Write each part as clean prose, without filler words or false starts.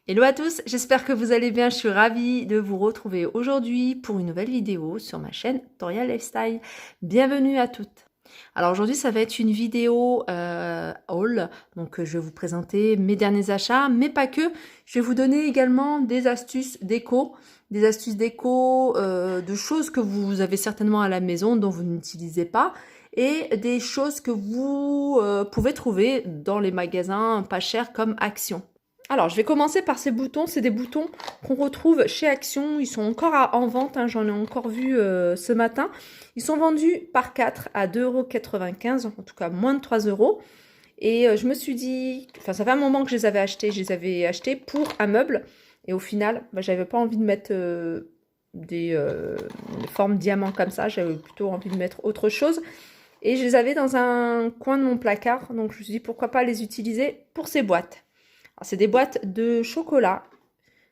Hello à tous, j'espère que vous allez bien, je suis ravie de vous retrouver aujourd'hui pour une nouvelle vidéo sur ma chaîne Toria Lifestyle. Bienvenue à toutes. Alors aujourd'hui ça va être une vidéo haul, donc je vais vous présenter mes derniers achats, mais pas que. Je vais vous donner également des astuces déco, de choses que vous avez certainement à la maison dont vous n'utilisez pas, et des choses que vous pouvez trouver dans les magasins pas chers comme Action. Alors, je vais commencer par ces boutons. C'est des boutons qu'on retrouve chez Action. Ils sont encore en vente, hein. J'en ai encore vu ce matin. Ils sont vendus par 4 à 2,95 €, en tout cas moins de 3 €. Et je me suis dit, enfin ça fait un moment que je les avais achetés. Je les avais achetés pour un meuble. Et au final, j'avais pas envie de mettre des formes diamants comme ça. J'avais plutôt envie de mettre autre chose. Et je les avais dans un coin de mon placard. Donc je me suis dit, pourquoi pas les utiliser pour ces boîtes. C'est des boîtes de chocolat.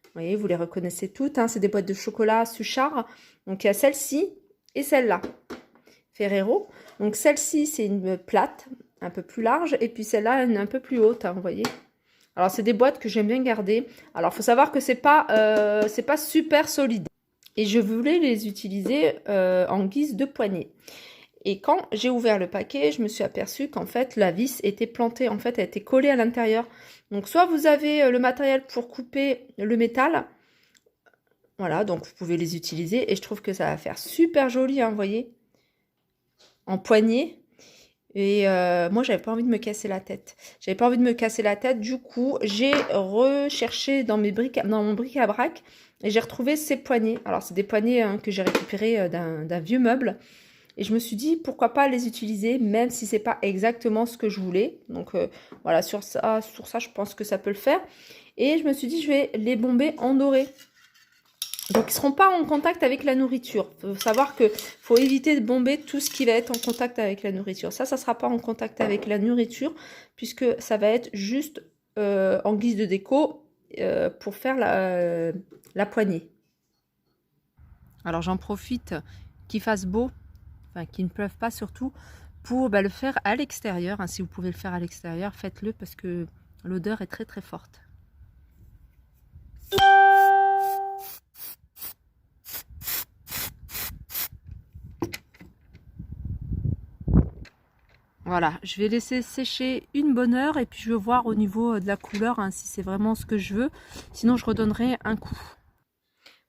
Vous voyez, vous les reconnaissez toutes. Hein, c'est des boîtes de chocolat Suchard. Donc, il y a celle-ci et celle-là. Ferrero. Donc, celle-ci, c'est une plate, un peu plus large. Et puis, celle-là, elle est un peu plus haute. Hein, vous voyez. Alors, c'est des boîtes que j'aime bien garder. Alors, il faut savoir que c'est pas super solide. Et je voulais les utiliser en guise de poignée. Et quand j'ai ouvert le paquet, je me suis aperçue qu'en fait, la vis était plantée. En fait, elle était collée à l'intérieur. Donc, soit vous avez le matériel pour couper le métal. Voilà, donc vous pouvez les utiliser. Et je trouve que ça va faire super joli, hein, vous voyez. En poignée. Et moi, j'avais pas envie de me casser la tête. J'avais pas envie de me casser la tête. Du coup, j'ai recherché dans mon bric-à-brac. Et j'ai retrouvé ces poignées. Alors, c'est des poignées hein, que j'ai récupérées d'un vieux meuble. Et je me suis dit, pourquoi pas les utiliser, même si c'est pas exactement ce que je voulais. Donc voilà, sur ça, je pense que ça peut le faire. Et je me suis dit, je vais les bomber en doré. Donc, ils ne seront pas en contact avec la nourriture. Il faut savoir qu'il faut éviter de bomber tout ce qui va être en contact avec la nourriture. Ça ne sera pas en contact avec la nourriture, puisque ça va être juste en guise de déco pour faire la poignée. Alors, j'en profite qu'il fasse beau. Enfin, qui ne pleuvent pas surtout, pour le faire à l'extérieur. Hein, si vous pouvez le faire à l'extérieur, faites-le parce que l'odeur est très très forte. Voilà, je vais laisser sécher une bonne heure et puis je vais voir au niveau de la couleur hein, si c'est vraiment ce que je veux. Sinon, je redonnerai un coup.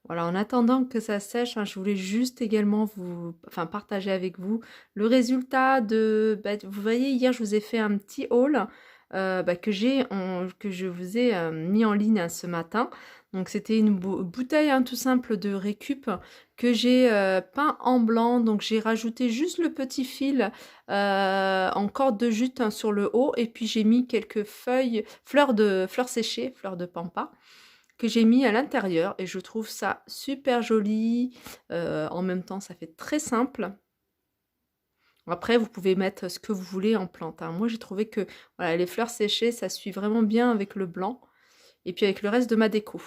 Voilà, en attendant que ça sèche, hein, je voulais juste également partager avec vous le résultat de... vous voyez, hier, je vous ai fait un petit haul que je vous ai mis en ligne hein, ce matin. Donc, c'était une bouteille hein, tout simple de récup que j'ai peint en blanc. Donc, j'ai rajouté juste le petit fil en corde de jute hein, sur le haut. Et puis, j'ai mis quelques fleurs séchées, fleurs de pampa, que j'ai mis à l'intérieur et je trouve ça super joli. En même temps, ça fait très simple. Après, vous pouvez mettre ce que vous voulez en plante. Hein. Moi, j'ai trouvé que voilà, les fleurs séchées, ça suit vraiment bien avec le blanc et puis avec le reste de ma déco.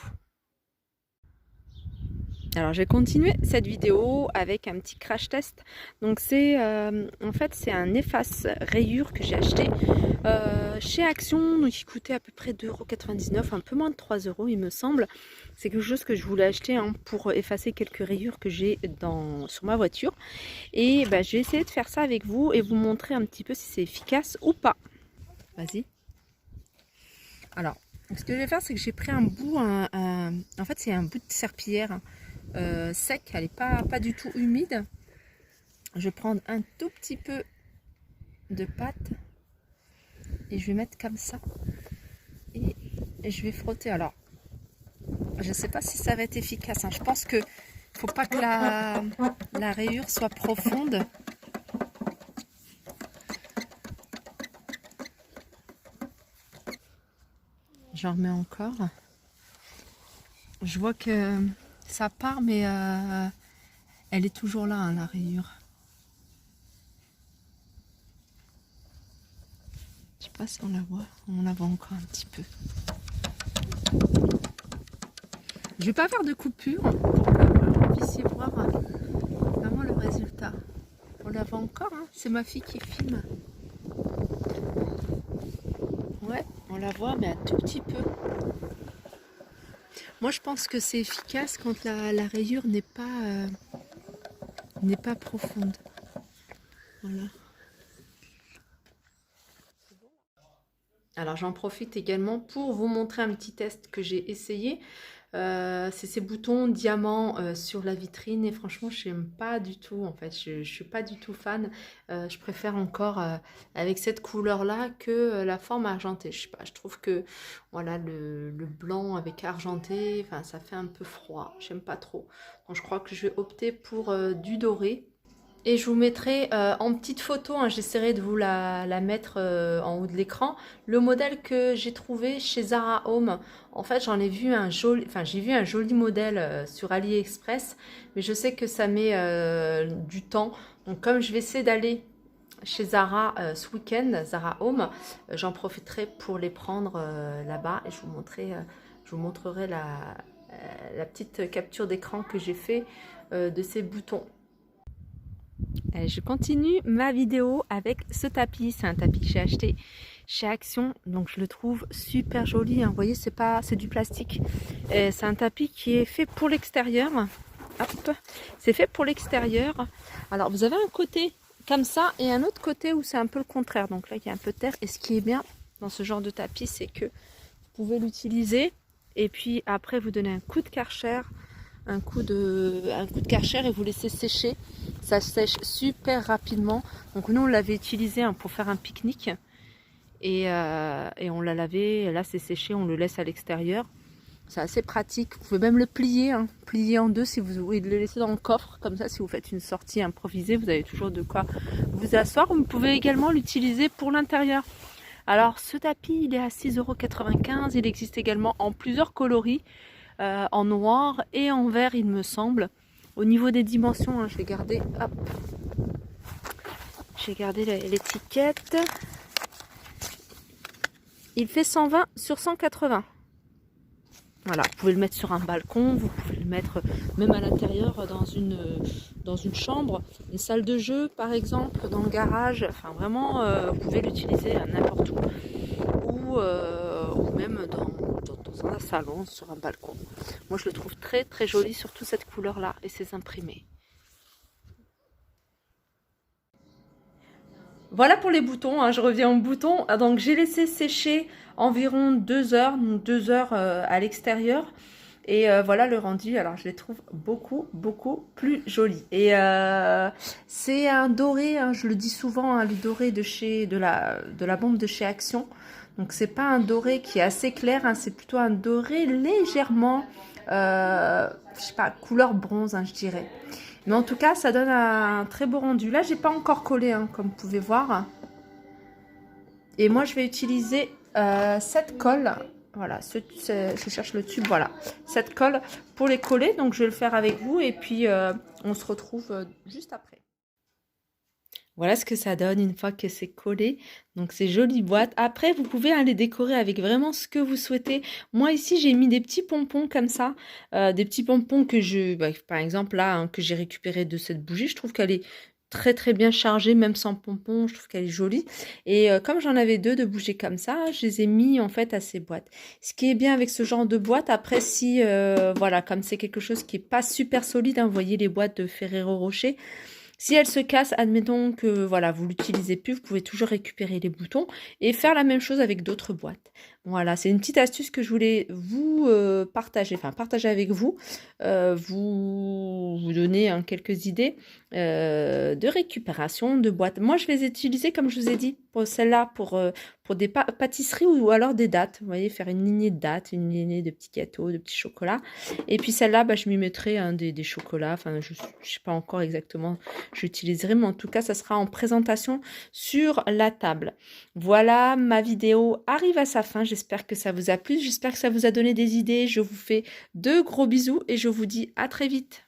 Alors, je vais continuer cette vidéo avec un petit crash test. Donc, en fait, c'est un efface rayures que j'ai acheté chez Action. Donc, il coûtait à peu près 2,99 €, un peu moins de 3 € il me semble. C'est quelque chose que je voulais acheter hein, pour effacer quelques rayures que j'ai sur ma voiture. Et je vais essayer de faire ça avec vous et vous montrer un petit peu si c'est efficace ou pas. Vas-y. Alors, ce que je vais faire, c'est que j'ai pris un bout, en fait, c'est un bout de serpillière. Sec, elle n'est pas du tout humide. Je vais prendre un tout petit peu de pâte et je vais mettre comme ça et je vais frotter. Alors, je ne sais pas si ça va être efficace. Hein. Je pense que faut pas que la rayure soit profonde. J'en remets encore. Je vois que ça part, mais elle est toujours là, hein, la rayure. Je sais pas si on la voit. On la voit encore un petit peu. Je vais pas faire de coupure pour que vous puissiez voir vraiment le résultat. On la voit encore, hein. C'est ma fille qui filme. Ouais, on la voit, mais un tout petit peu. Moi, je pense que c'est efficace quand la rayure n'est pas profonde. Voilà. Alors j'en profite également pour vous montrer un petit test que j'ai essayé. C'est ces boutons diamants sur la vitrine et franchement je n'aime pas du tout en fait, je suis pas du tout fan. Je préfère encore avec cette couleur là que la forme argentée. Je sais pas, je trouve que voilà le blanc avec argenté, enfin ça fait un peu froid, j'aime pas trop. Donc je crois que je vais opter pour du doré. Et je vous mettrai en petite photo, hein, j'essaierai de vous la mettre en haut de l'écran, le modèle que j'ai trouvé chez Zara Home. En fait, j'en ai vu un joli, enfin j'ai vu un joli modèle sur AliExpress, mais je sais que ça met du temps. Donc comme je vais essayer d'aller chez Zara ce week-end, Zara Home, j'en profiterai pour les prendre là-bas et je vous montrerai la petite capture d'écran que j'ai fait de ces boutons. Je continue ma vidéo avec ce tapis. C'est un tapis que j'ai acheté chez Action, donc je le trouve super joli, hein. Vous voyez, c'est du plastique. C'est un tapis qui est fait pour l'extérieur. Hop, c'est fait pour l'extérieur. Alors vous avez un côté comme ça et un autre côté où c'est un peu le contraire. Donc là il y a un peu de terre. Et ce qui est bien dans ce genre de tapis, c'est que vous pouvez l'utiliser et puis après vous donnez un coup de Karcher. Un coup de Karcher et vous laissez sécher. Ça sèche super rapidement. Donc nous on l'avait utilisé pour faire un pique-nique et on l'a lavé. Là c'est séché, on le laisse à l'extérieur. C'est assez pratique. Vous pouvez même le plier, hein, plier en deux si vous voulez le laisser dans le coffre. Comme ça, si vous faites une sortie improvisée, vous avez toujours de quoi vous asseoir. Vous pouvez également l'utiliser pour l'intérieur. Alors ce tapis il est à 6,95 €. Il existe également en plusieurs coloris. En noir et en vert il me semble. Au niveau des dimensions, hein, j'ai gardé l'étiquette. Il fait 120 sur 180. Voilà, vous pouvez le mettre sur un balcon, vous pouvez le mettre même à l'intérieur dans une chambre, une salle de jeu par exemple, dans le garage. Enfin vraiment, vous pouvez l'utiliser à n'importe où. Ou même dans un salon, sur un balcon. Moi je le trouve très très joli, surtout cette couleur là et ces imprimés. Voilà pour les boutons, hein, je reviens aux boutons. Donc j'ai laissé sécher environ 2 heures, 2 heures à l'extérieur. Et voilà le rendu, alors je les trouve beaucoup plus jolis. Et c'est un doré, hein, je le dis souvent, hein, les dorés de la bombe de chez Action. Donc c'est pas un doré qui est assez clair, hein, c'est plutôt un doré légèrement, je sais pas, couleur bronze, hein, je dirais. Mais en tout cas, ça donne un très beau rendu. Là, j'ai pas encore collé, hein, comme vous pouvez voir. Et moi, je vais utiliser cette colle. Voilà, je cherche le tube, voilà. Cette colle pour les coller. Donc, je vais le faire avec vous et puis on se retrouve juste après. Voilà ce que ça donne une fois que c'est collé. Donc ces jolies boîtes. Après, vous pouvez les décorer avec vraiment ce que vous souhaitez. Moi ici, j'ai mis des petits pompons comme ça. Des petits pompons que par exemple là, hein, que j'ai récupéré de cette bougie. Je trouve qu'elle est très très bien chargée, même sans pompons. Je trouve qu'elle est jolie. Et comme j'en avais deux de bougies comme ça, je les ai mis en fait à ces boîtes. Ce qui est bien avec ce genre de boîte, après si, voilà, comme c'est quelque chose qui n'est pas super solide, hein, vous voyez les boîtes de Ferrero Rocher. Si elle se casse, admettons que voilà, vous l'utilisez plus, vous pouvez toujours récupérer les boutons et faire la même chose avec d'autres boîtes. Voilà, c'est une petite astuce que je voulais vous partager avec vous, vous donner hein, quelques idées de récupération de boîtes. Moi, je les ai utilisées, comme je vous ai dit, pour celle-là, pour des pâtisseries ou alors des dattes. Vous voyez, faire une lignée de dattes, une lignée de petits gâteaux, de petits chocolats. Et puis celle-là, je m'y mettrai hein, des chocolats. Enfin, je ne sais pas encore exactement, j'utiliserai, mais en tout cas, ça sera en présentation sur la table. Voilà, ma vidéo arrive à sa fin. J'espère que ça vous a plu. J'espère que ça vous a donné des idées. Je vous fais de gros bisous et je vous dis à très vite.